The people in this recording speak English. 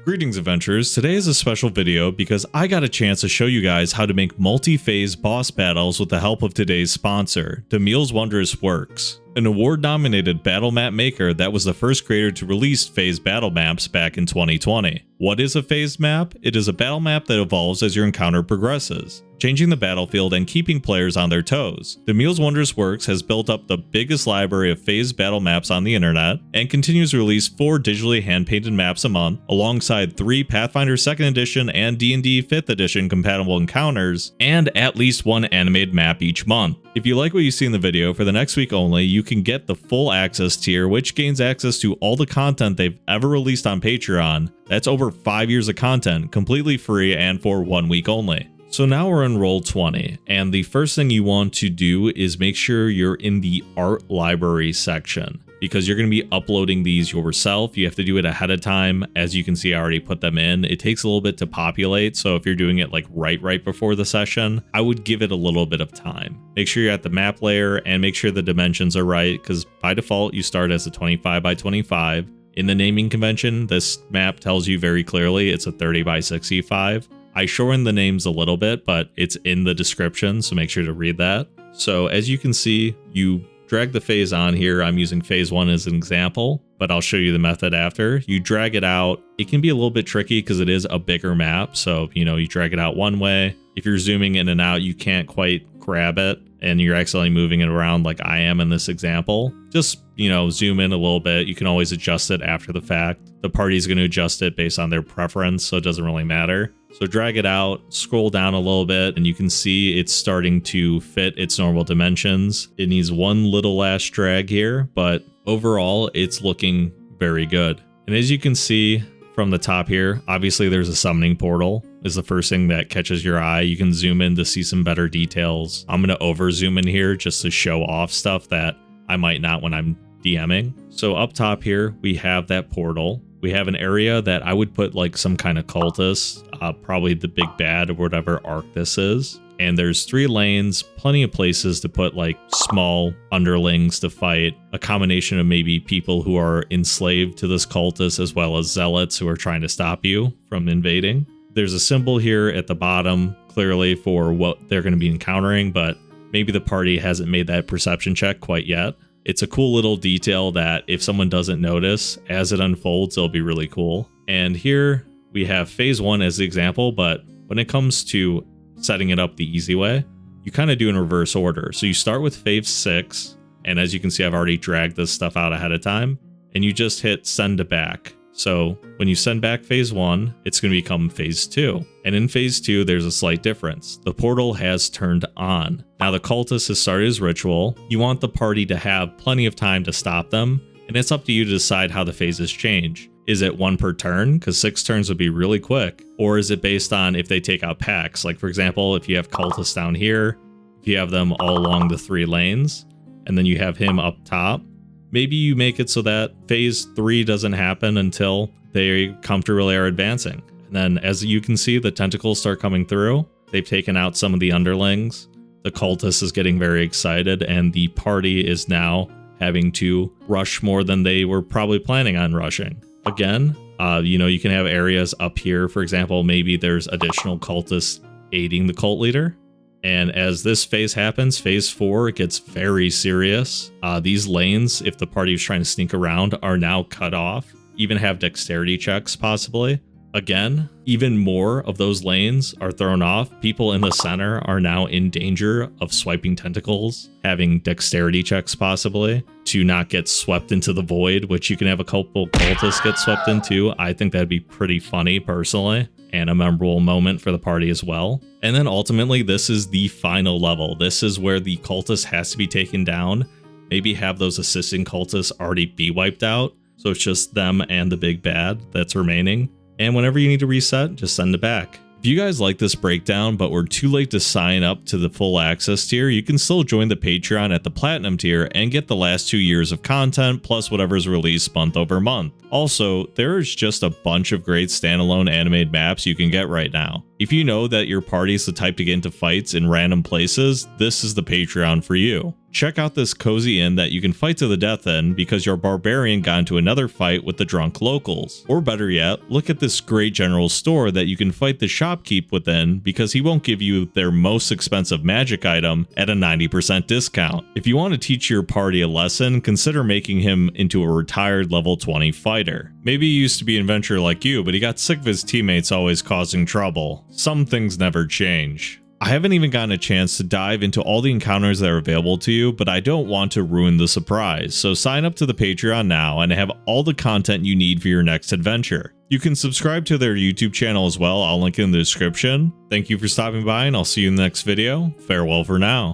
Greetings adventurers, today is a special video because I got a chance to show you guys how to make multi-phase boss battles with the help of today's sponsor, Domille's Wondrous Works, an award-nominated battle map maker that was the first creator to release phase battle maps back in 2020. What is a phased map? It is a battle map that evolves as your encounter progresses, changing the battlefield and keeping players on their toes. Domille's Wondrous Works has built up the biggest library of phased battle maps on the internet and continues to release 4 digitally hand-painted maps a month, alongside 3 Pathfinder 2nd Edition and D&D 5th Edition compatible encounters, and at least 1 animated map each month. If you like what you see in the video, for the next week only, you can get the full access tier, which gains access to all the content they've ever released on Patreon. That's over 5 years of content, completely free and for 1 week only. So now we're in roll 20, and the first thing you want to do is make sure you're in the art library section, because you're going to be uploading these yourself. You have to do it ahead of time. As you can see, I already put them in. It takes a little bit to populate, so if you're doing it like right before the session, I would give it a little bit of time. Make sure you're at the map layer and make sure the dimensions are right, because by default you start as a 25 by 25. In the naming convention, this map tells you very clearly it's a 30 by 65. I shortened the names a little bit, but it's in the description, so make sure to read that. So as you can see, you drag the phase on here. I'm using phase 1 as an example, but I'll show you the method after. You drag it out. It can be a little bit tricky because it is a bigger map, so you drag it out one way. If you're zooming in and out, you can't quite grab it, and you're accidentally moving it around like I am in this example. Just, zoom in a little bit. You can always adjust it after the fact. The party's going to adjust it based on their preference, so it doesn't really matter. So drag it out, scroll down a little bit, and you can see it's starting to fit its normal dimensions. It needs one little last drag here, but overall, it's looking very good. And as you can see from the top here, obviously there's a summoning portal is the first thing that catches your eye. You can zoom in to see some better details. I'm going to over zoom in here just to show off stuff that I might not when I'm DMing. So up top here, we have that portal. We have an area that I would put like some kind of cultist, probably the big bad or whatever arc this is. And there's 3 lanes, plenty of places to put like small underlings to fight, a combination of maybe people who are enslaved to this cultist as well as zealots who are trying to stop you from invading. There's a symbol here at the bottom, clearly for what they're going to be encountering, but maybe the party hasn't made that perception check quite yet. It's a cool little detail that if someone doesn't notice, as it unfolds, it'll be really cool. And here we have phase 1 as the example, but when it comes to setting it up the easy way, you kind of do in reverse order. So you start with phase 6, and as you can see, I've already dragged this stuff out ahead of time, and you just hit send to back. So when you send back phase 1, it's going to become phase 2. And in phase 2, there's a slight difference. The portal has turned on. Now the cultist has started his ritual. You want the party to have plenty of time to stop them, and it's up to you to decide how the phases change. Is it 1 per turn? Because 6 turns would be really quick. Or is it based on if they take out packs? Like for example, if you have cultists down here, if you have them all along the 3 lanes, and then you have him up top, maybe you make it so that phase 3 doesn't happen until they comfortably are advancing. And then as you can see, the tentacles start coming through. They've taken out some of the underlings. The cultist is getting very excited, and the party is now having to rush more than they were probably planning on rushing. Again, you can have areas up here. For example, maybe there's additional cultists aiding the cult leader. And as this phase happens, phase 4, it gets very serious. These lanes, if the party is trying to sneak around, are now cut off. Even have dexterity checks, possibly. Again, even more of those lanes are thrown off. People in the center are now in danger of swiping tentacles, having dexterity checks, possibly, to not get swept into the void, which you can have a couple cultists get swept into. I think that'd be pretty funny, personally, and a memorable moment for the party as well. And then ultimately, this is the final level. This is where the cultist has to be taken down. Maybe have those assisting cultists already be wiped out, so it's just them and the big bad that's remaining. And whenever you need to reset, just send it back. If you guys like this breakdown but were too late to sign up to the full access tier, you can still join the Patreon at the Platinum tier and get the last 2 years of content plus whatever's released month over month. Also, there's just a bunch of great standalone animated maps you can get right now. If you know that your party is the type to get into fights in random places, this is the Patreon for you. Check out this cozy inn that you can fight to the death in because your barbarian got into another fight with the drunk locals. Or better yet, look at this great general store that you can fight the shopkeep within because he won't give you their most expensive magic item at a 90% discount. If you want to teach your party a lesson, consider making him into a retired level 20 fighter. Maybe he used to be an adventurer like you, but he got sick of his teammates always causing trouble. Some things never change. I haven't even gotten a chance to dive into all the encounters that are available to you, but I don't want to ruin the surprise, so sign up to the Patreon now and have all the content you need for your next adventure. You can subscribe to their YouTube channel as well, I'll link it in the description. Thank you for stopping by and I'll see you in the next video. Farewell for now.